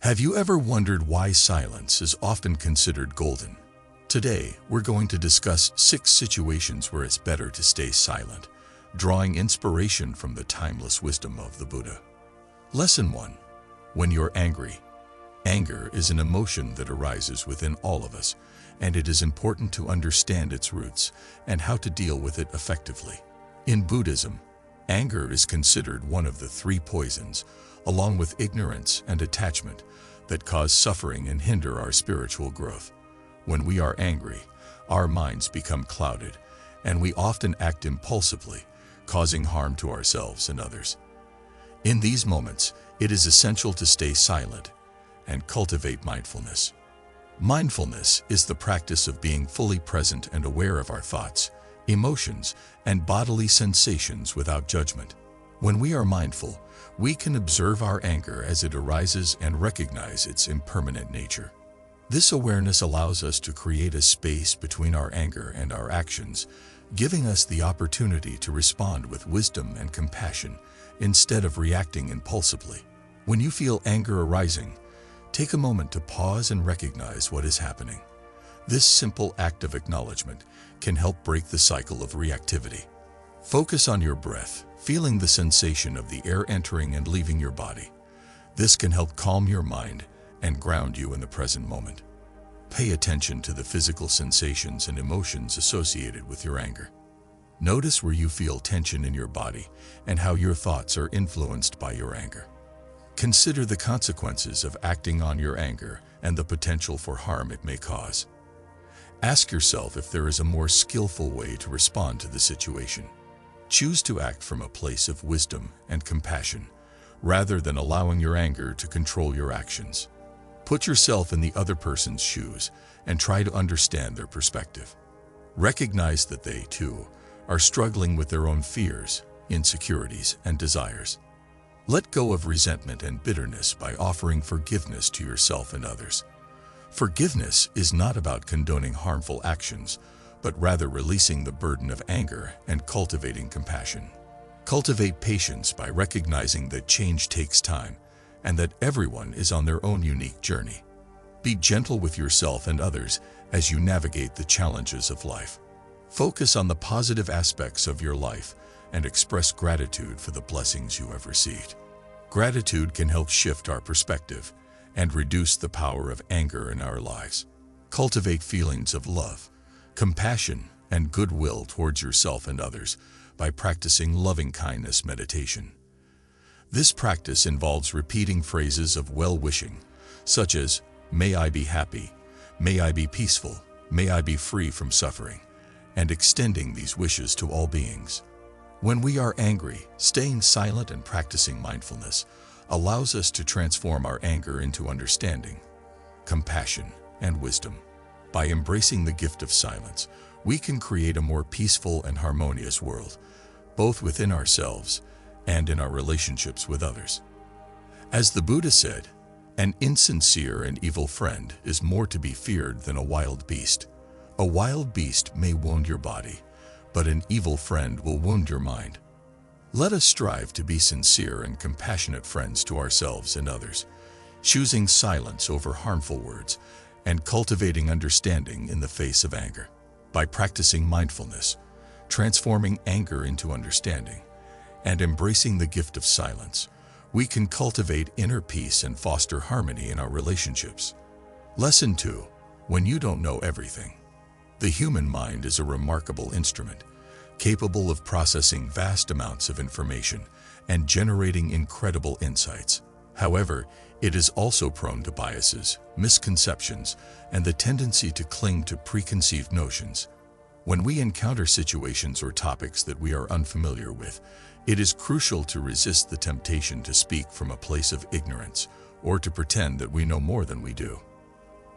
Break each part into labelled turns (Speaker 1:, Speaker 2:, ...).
Speaker 1: Have you ever wondered why silence is often considered golden? Today, we're going to discuss 6 situations where it's better to stay silent, drawing inspiration from the timeless wisdom of the Buddha. Lesson 1. When you're angry. Anger is an emotion that arises within all of us, and it is important to understand its roots and how to deal with it effectively. In Buddhism, anger is considered one of the 3 poisons, along with ignorance and attachment, that cause suffering and hinder our spiritual growth. When we are angry, our minds become clouded, and we often act impulsively, causing harm to ourselves and others. In these moments, it is essential to stay silent and cultivate mindfulness. Mindfulness is the practice of being fully present and aware of our thoughts, emotions, and bodily sensations without judgment. When we are mindful, we can observe our anger as it arises and recognize its impermanent nature. This awareness allows us to create a space between our anger and our actions, giving us the opportunity to respond with wisdom and compassion instead of reacting impulsively. When you feel anger arising, take a moment to pause and recognize what is happening. This simple act of acknowledgement can help break the cycle of reactivity. Focus on your breath, feeling the sensation of the air entering and leaving your body. This can help calm your mind and ground you in the present moment. Pay attention to the physical sensations and emotions associated with your anger. Notice where you feel tension in your body and how your thoughts are influenced by your anger. Consider the consequences of acting on your anger and the potential for harm it may cause. Ask yourself if there is a more skillful way to respond to the situation. Choose to act from a place of wisdom and compassion, rather than allowing your anger to control your actions. Put yourself in the other person's shoes and try to understand their perspective. Recognize that they, too, are struggling with their own fears, insecurities, and desires. Let go of resentment and bitterness by offering forgiveness to yourself and others. Forgiveness is not about condoning harmful actions, but rather releasing the burden of anger and cultivating compassion. Cultivate patience by recognizing that change takes time and that everyone is on their own unique journey. Be gentle with yourself and others as you navigate the challenges of life. Focus on the positive aspects of your life and express gratitude for the blessings you have received. Gratitude can help shift our perspective and reduce the power of anger in our lives. Cultivate feelings of love, compassion, and goodwill towards yourself and others by practicing loving-kindness meditation. This practice involves repeating phrases of well-wishing, such as, "May I be happy," "May I be peaceful," "May I be free from suffering," and extending these wishes to all beings. When we are angry, staying silent and practicing mindfulness allows us to transform our anger into understanding, compassion, and wisdom. By embracing the gift of silence, we can create a more peaceful and harmonious world, both within ourselves and in our relationships with others. As the Buddha said, "An insincere and evil friend is more to be feared than a wild beast. A wild beast may wound your body, but an evil friend will wound your mind." Let us strive to be sincere and compassionate friends to ourselves and others, choosing silence over harmful words and cultivating understanding in the face of anger. By practicing mindfulness, transforming anger into understanding, and embracing the gift of silence, we can cultivate inner peace and foster harmony in our relationships. Lesson 2. When you don't know everything. The human mind is a remarkable instrument, capable of processing vast amounts of information and generating incredible insights. However, it is also prone to biases, misconceptions, and the tendency to cling to preconceived notions. When we encounter situations or topics that we are unfamiliar with, it is crucial to resist the temptation to speak from a place of ignorance or to pretend that we know more than we do.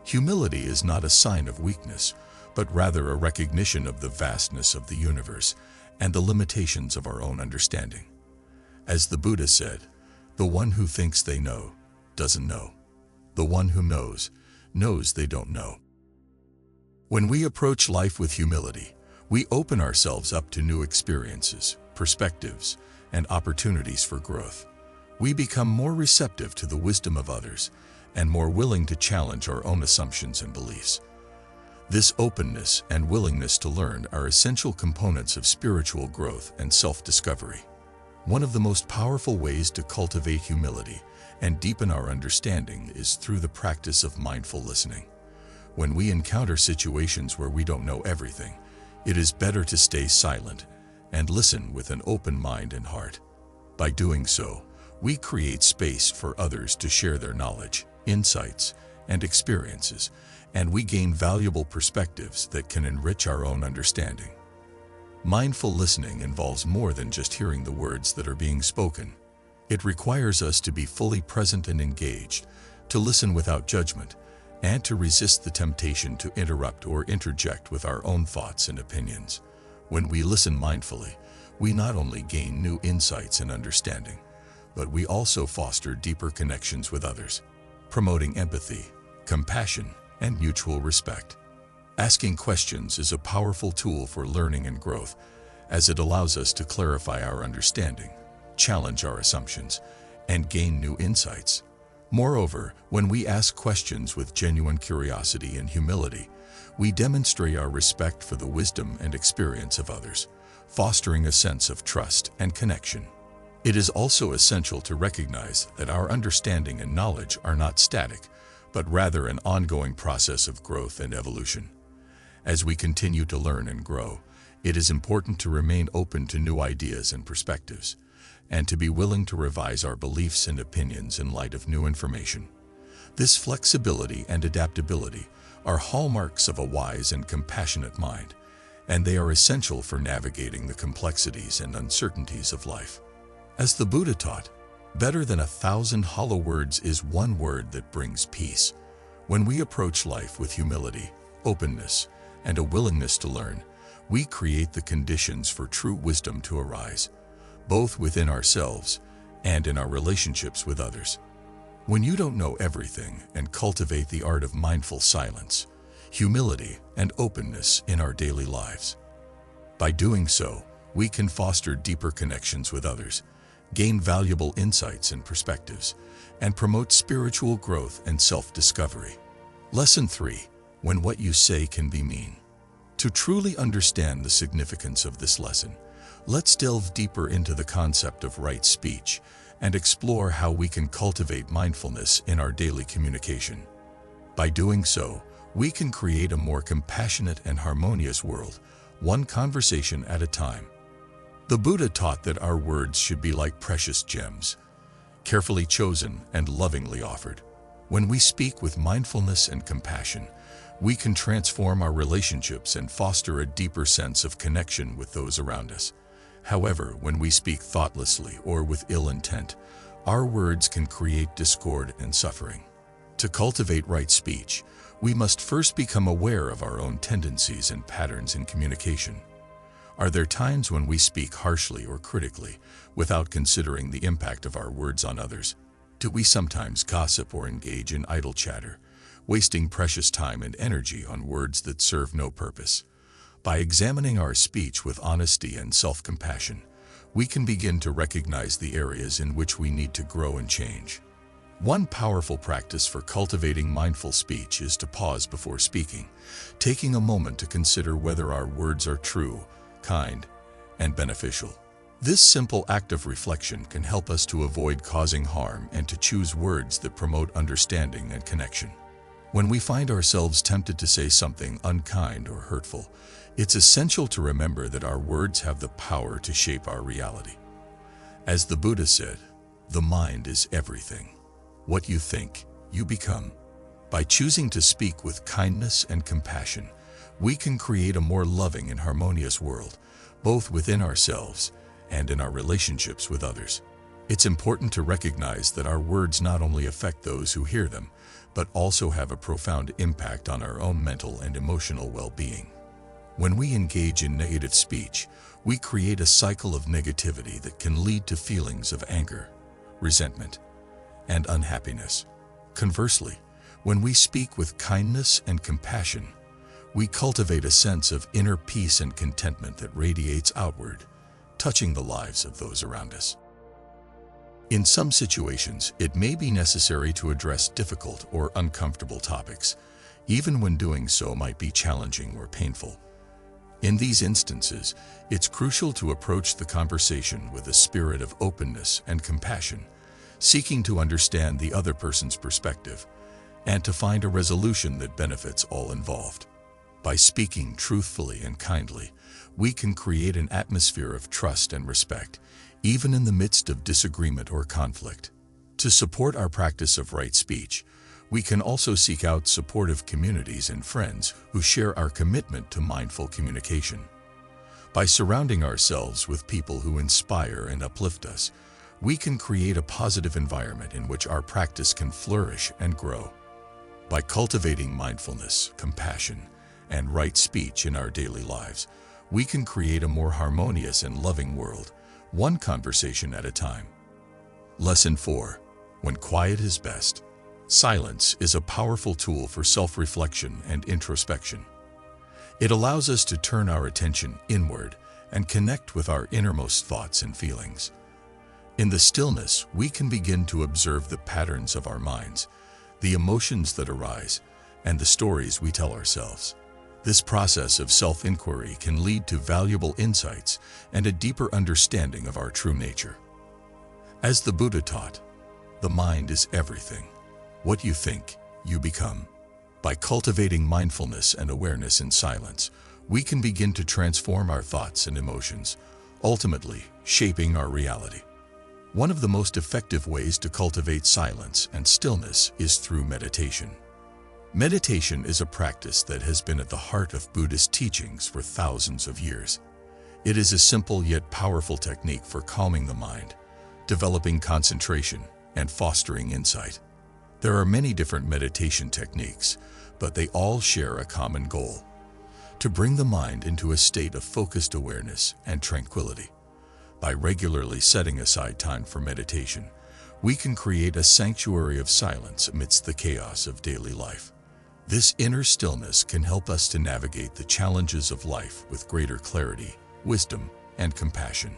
Speaker 1: Humility is not a sign of weakness, but rather a recognition of the vastness of the universe and the limitations of our own understanding. As the Buddha said, "The one who thinks they know doesn't know. The one who knows they don't know." When we approach life with humility, we open ourselves up to new experiences, perspectives, and opportunities for growth. We become more receptive to the wisdom of others and more willing to challenge our own assumptions and beliefs. This openness and willingness to learn are essential components of spiritual growth and self-discovery. One of the most powerful ways to cultivate humility and deepen our understanding is through the practice of mindful listening. When we encounter situations where we don't know everything, it is better to stay silent and listen with an open mind and heart. By doing so, we create space for others to share their knowledge, insights, and experiences, and we gain valuable perspectives that can enrich our own understanding. Mindful listening involves more than just hearing the words that are being spoken. It requires us to be fully present and engaged, to listen without judgment, and to resist the temptation to interrupt or interject with our own thoughts and opinions. When we listen mindfully, we not only gain new insights and understanding, but we also foster deeper connections with others, promoting empathy, compassion, and mutual respect. Asking questions is a powerful tool for learning and growth, as it allows us to clarify our understanding, challenge our assumptions, and gain new insights. Moreover, when we ask questions with genuine curiosity and humility, we demonstrate our respect for the wisdom and experience of others, fostering a sense of trust and connection. It is also essential to recognize that our understanding and knowledge are not static, but rather an ongoing process of growth and evolution. As we continue to learn and grow, it is important to remain open to new ideas and perspectives, and to be willing to revise our beliefs and opinions in light of new information. This flexibility and adaptability are hallmarks of a wise and compassionate mind, and they are essential for navigating the complexities and uncertainties of life. As the Buddha taught, better than 1,000 hollow words is one word that brings peace. When we approach life with humility, openness, and a willingness to learn, we create the conditions for true wisdom to arise, both within ourselves and in our relationships with others. When you don't know everything and cultivate the art of mindful silence, humility, and openness in our daily lives. By doing so, we can foster deeper connections with others, gain valuable insights and perspectives, and promote spiritual growth and self-discovery. Lesson 3. When what you say can be mean. To truly understand the significance of this lesson, let's delve deeper into the concept of right speech and explore how we can cultivate mindfulness in our daily communication. By doing so, we can create a more compassionate and harmonious world, one conversation at a time. The Buddha taught that our words should be like precious gems, carefully chosen and lovingly offered. When we speak with mindfulness and compassion, we can transform our relationships and foster a deeper sense of connection with those around us. However, when we speak thoughtlessly or with ill intent, our words can create discord and suffering. To cultivate right speech, we must first become aware of our own tendencies and patterns in communication. Are there times when we speak harshly or critically without considering the impact of our words on others? Do we sometimes gossip or engage in idle chatter, wasting precious time and energy on words that serve no purpose? By examining our speech with honesty and self-compassion, we can begin to recognize the areas in which we need to grow and change. One powerful practice for cultivating mindful speech is to pause before speaking, taking a moment to consider whether our words are true, kind, and beneficial. This simple act of reflection can help us to avoid causing harm and to choose words that promote understanding and connection. When we find ourselves tempted to say something unkind or hurtful, it's essential to remember that our words have the power to shape our reality. As the Buddha said, the mind is everything. What you think, you become. By choosing to speak with kindness and compassion, we can create a more loving and harmonious world, both within ourselves and in our relationships with others. It's important to recognize that our words not only affect those who hear them, but also have a profound impact on our own mental and emotional well-being. When we engage in negative speech, we create a cycle of negativity that can lead to feelings of anger, resentment, and unhappiness. Conversely, when we speak with kindness and compassion, we cultivate a sense of inner peace and contentment that radiates outward, touching the lives of those around us. In some situations, it may be necessary to address difficult or uncomfortable topics, even when doing so might be challenging or painful. In these instances, it's crucial to approach the conversation with a spirit of openness and compassion, seeking to understand the other person's perspective and to find a resolution that benefits all involved. By speaking truthfully and kindly, we can create an atmosphere of trust and respect, even in the midst of disagreement or conflict. To support our practice of right speech, we can also seek out supportive communities and friends who share our commitment to mindful communication. By surrounding ourselves with people who inspire and uplift us, we can create a positive environment in which our practice can flourish and grow. By cultivating mindfulness, compassion, and right speech in our daily lives, we can create a more harmonious and loving world, one conversation at a time. Lesson 4. When quiet is best. Silence is a powerful tool for self-reflection and introspection. It allows us to turn our attention inward and connect with our innermost thoughts and feelings. In the stillness, we can begin to observe the patterns of our minds, the emotions that arise, and the stories we tell ourselves. This process of self-inquiry can lead to valuable insights and a deeper understanding of our true nature. As the Buddha taught, the mind is everything. What you think, you become. By cultivating mindfulness and awareness in silence, we can begin to transform our thoughts and emotions, ultimately shaping our reality. One of the most effective ways to cultivate silence and stillness is through meditation. Meditation is a practice that has been at the heart of Buddhist teachings for thousands of years. It is a simple yet powerful technique for calming the mind, developing concentration, and fostering insight. There are many different meditation techniques, but they all share a common goal: to bring the mind into a state of focused awareness and tranquility. By regularly setting aside time for meditation, we can create a sanctuary of silence amidst the chaos of daily life. This inner stillness can help us to navigate the challenges of life with greater clarity, wisdom, and compassion.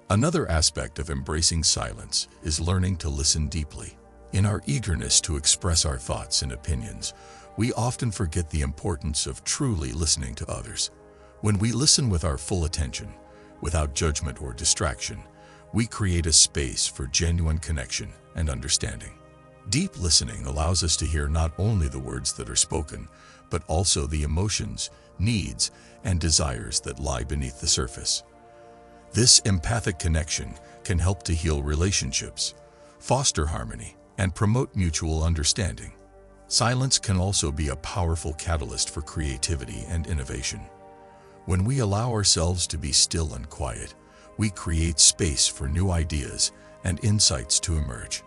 Speaker 1: Another aspect of embracing silence is learning to listen deeply. In our eagerness to express our thoughts and opinions, we often forget the importance of truly listening to others. When we listen with our full attention, without judgment or distraction, we create a space for genuine connection and understanding. Deep listening allows us to hear not only the words that are spoken, but also the emotions, needs, and desires that lie beneath the surface. This empathic connection can help to heal relationships, foster harmony, and promote mutual understanding. Silence can also be a powerful catalyst for creativity and innovation. When we allow ourselves to be still and quiet, we create space for new ideas and insights to emerge.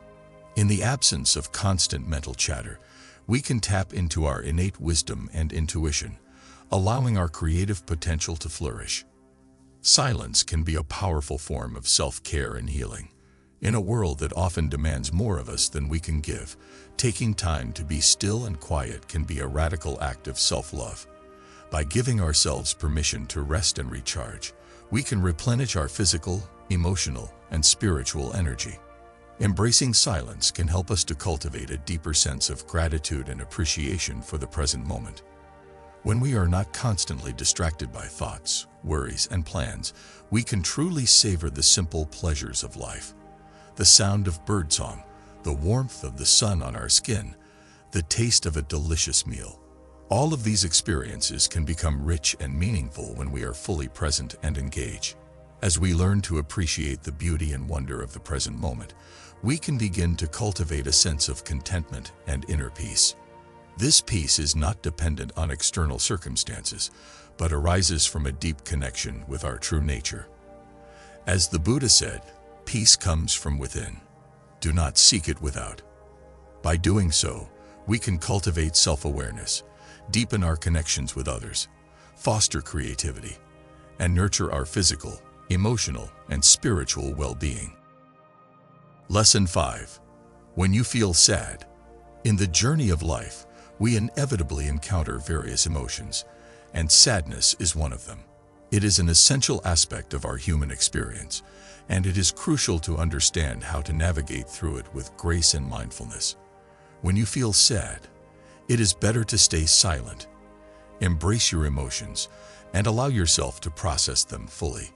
Speaker 1: In the absence of constant mental chatter, we can tap into our innate wisdom and intuition, allowing our creative potential to flourish. Silence can be a powerful form of self-care and healing. In a world that often demands more of us than we can give, taking time to be still and quiet can be a radical act of self-love. By giving ourselves permission to rest and recharge, we can replenish our physical, emotional, and spiritual energy. Embracing silence can help us to cultivate a deeper sense of gratitude and appreciation for the present moment. When we are not constantly distracted by thoughts, worries, and plans, we can truly savor the simple pleasures of life. The sound of birdsong, the warmth of the sun on our skin, the taste of a delicious meal. All of these experiences can become rich and meaningful when we are fully present and engaged. As we learn to appreciate the beauty and wonder of the present moment, we can begin to cultivate a sense of contentment and inner peace. This peace is not dependent on external circumstances, but arises from a deep connection with our true nature. As the Buddha said, peace comes from within. Do not seek it without. By doing so, we can cultivate self-awareness, deepen our connections with others, foster creativity, and nurture our physical, emotional, and spiritual well-being. Lesson 5. When you feel sad. In the journey of life, we inevitably encounter various emotions, and sadness is one of them. It is an essential aspect of our human experience, and it is crucial to understand how to navigate through it with grace and mindfulness. When you feel sad, it is better to stay silent. Embrace your emotions and allow yourself to process them fully.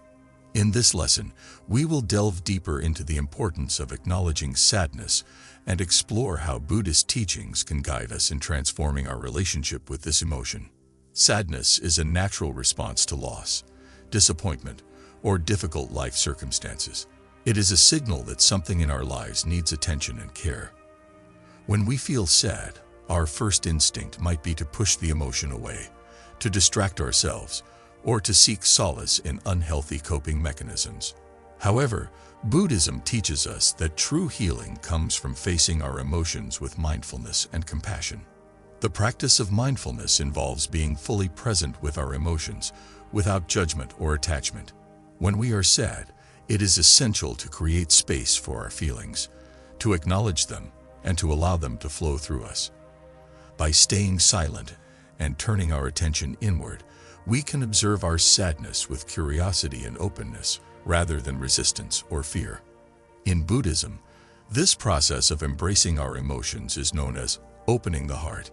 Speaker 1: In this lesson, we will delve deeper into the importance of acknowledging sadness and explore how Buddhist teachings can guide us in transforming our relationship with this emotion. Sadness is a natural response to loss, disappointment, or difficult life circumstances. It is a signal that something in our lives needs attention and care. When we feel sad, our first instinct might be to push the emotion away, to distract ourselves, or to seek solace in unhealthy coping mechanisms. However, Buddhism teaches us that true healing comes from facing our emotions with mindfulness and compassion. The practice of mindfulness involves being fully present with our emotions, without judgment or attachment. When we are sad, it is essential to create space for our feelings, to acknowledge them, and to allow them to flow through us. By staying silent and turning our attention inward, we can observe our sadness with curiosity and openness, rather than resistance or fear. In Buddhism, this process of embracing our emotions is known as opening the heart.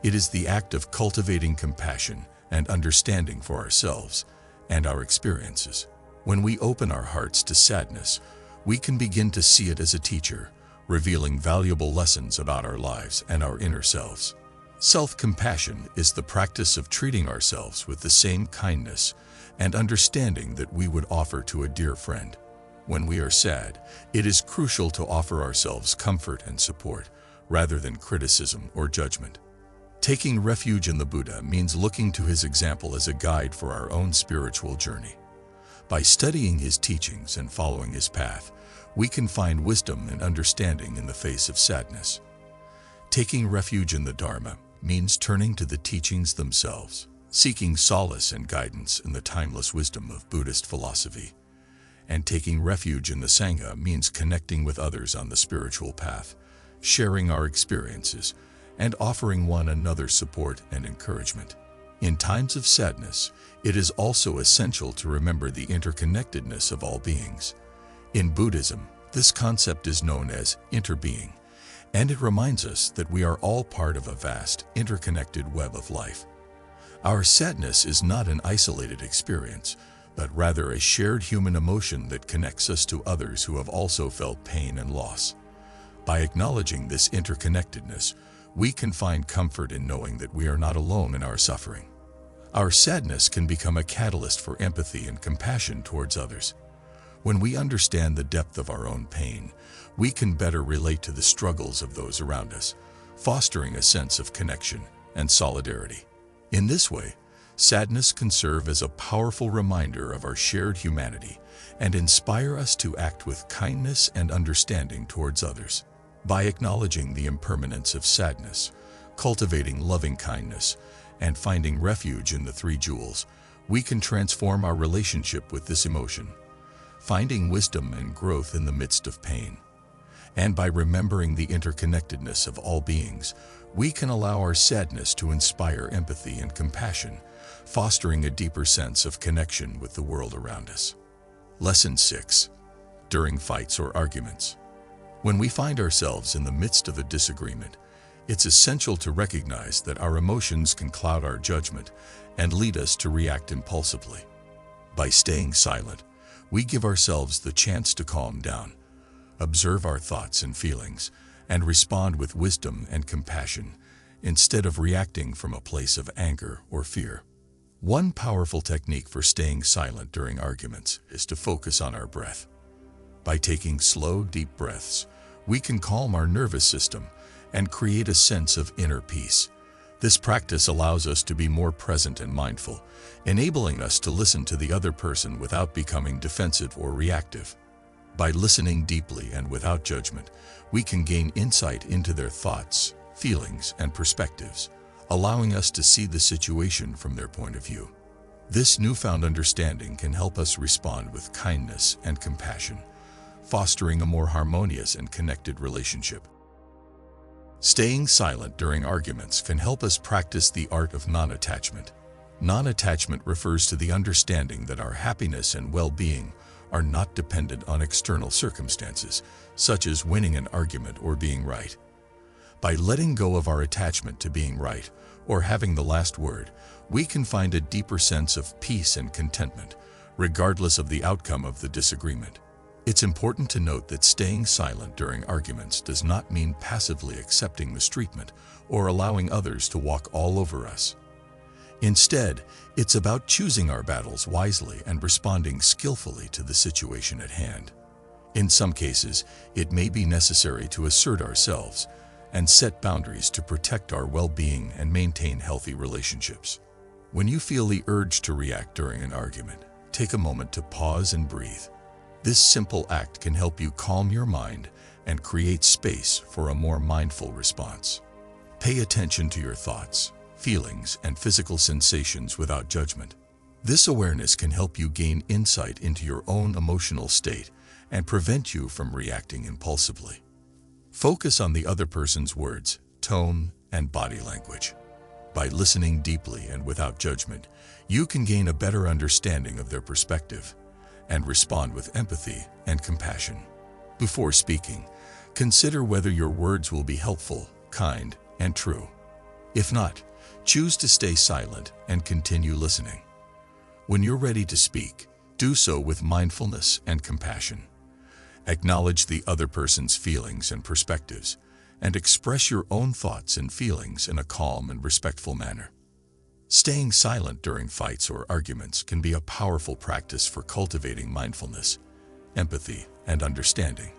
Speaker 1: It is the act of cultivating compassion and understanding for ourselves and our experiences. When we open our hearts to sadness, we can begin to see it as a teacher, revealing valuable lessons about our lives and our inner selves. Self-compassion is the practice of treating ourselves with the same kindness and understanding that we would offer to a dear friend. When we are sad, it is crucial to offer ourselves comfort and support, rather than criticism or judgment. Taking refuge in the Buddha means looking to his example as a guide for our own spiritual journey. By studying his teachings and following his path, we can find wisdom and understanding in the face of sadness. Taking refuge in the Dharma means turning to the teachings themselves, seeking solace and guidance in the timeless wisdom of Buddhist philosophy. And taking refuge in the Sangha means connecting with others on the spiritual path, sharing our experiences, and offering one another support and encouragement. In times of sadness, it is also essential to remember the interconnectedness of all beings. In Buddhism, this concept is known as interbeing, and it reminds us that we are all part of a vast, interconnected web of life. Our sadness is not an isolated experience, but rather a shared human emotion that connects us to others who have also felt pain and loss. By acknowledging this interconnectedness, we can find comfort in knowing that we are not alone in our suffering. Our sadness can become a catalyst for empathy and compassion towards others. When we understand the depth of our own pain, we can better relate to the struggles of those around us, fostering a sense of connection and solidarity. In this way, sadness can serve as a powerful reminder of our shared humanity and inspire us to act with kindness and understanding towards others. By acknowledging the impermanence of sadness, cultivating loving kindness, and finding refuge in the three jewels, we can transform our relationship with this emotion, finding wisdom and growth in the midst of pain. And by remembering the interconnectedness of all beings, we can allow our sadness to inspire empathy and compassion, fostering a deeper sense of connection with the world around us. Lesson 6. During fights or arguments. When we find ourselves in the midst of a disagreement, it's essential to recognize that our emotions can cloud our judgment and lead us to react impulsively. By staying silent, we give ourselves the chance to calm down, observe our thoughts and feelings, and respond with wisdom and compassion instead of reacting from a place of anger or fear. One powerful technique for staying silent during arguments is to focus on our breath. By taking slow, deep breaths, we can calm our nervous system and create a sense of inner peace. This practice allows us to be more present and mindful, enabling us to listen to the other person without becoming defensive or reactive. By listening deeply and without judgment, we can gain insight into their thoughts, feelings, and perspectives, allowing us to see the situation from their point of view. This newfound understanding can help us respond with kindness and compassion, fostering a more harmonious and connected relationship. Staying silent during arguments can help us practice the art of non-attachment. Non-attachment refers to the understanding that our happiness and well-being are not dependent on external circumstances, such as winning an argument or being right. By letting go of our attachment to being right or having the last word, we can find a deeper sense of peace and contentment, regardless of the outcome of the disagreement. It's important to note that staying silent during arguments does not mean passively accepting mistreatment or allowing others to walk all over us. Instead, it's about choosing our battles wisely and responding skillfully to the situation at hand. In some cases, it may be necessary to assert ourselves and set boundaries to protect our well-being and maintain healthy relationships. When you feel the urge to react during an argument, take a moment to pause and breathe. This simple act can help you calm your mind and create space for a more mindful response. Pay attention to your thoughts, feelings, and physical sensations without judgment. This awareness can help you gain insight into your own emotional state and prevent you from reacting impulsively. Focus on the other person's words, tone, and body language. By listening deeply and without judgment, you can gain a better understanding of their perspective and respond with empathy and compassion. Before speaking, consider whether your words will be helpful, kind, and true. If not, choose to stay silent and continue listening. When you're ready to speak, do so with mindfulness and compassion. Acknowledge the other person's feelings and perspectives, and express your own thoughts and feelings in a calm and respectful manner. Staying silent during fights or arguments can be a powerful practice for cultivating mindfulness, empathy, and understanding.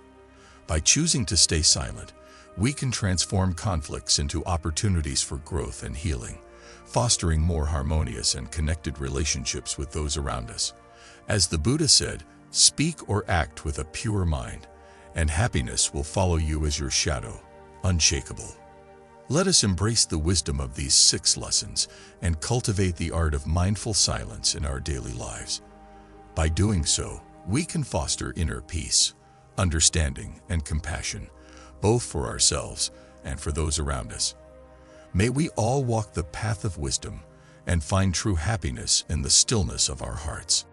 Speaker 1: By choosing to stay silent, we can transform conflicts into opportunities for growth and healing, fostering more harmonious and connected relationships with those around us. As the Buddha said, "Speak or act with a pure mind, and happiness will follow you as your shadow, unshakable." Let us embrace the wisdom of these 6 lessons and cultivate the art of mindful silence in our daily lives. By doing so, we can foster inner peace, understanding, and compassion, both for ourselves and for those around us. May we all walk the path of wisdom and find true happiness in the stillness of our hearts.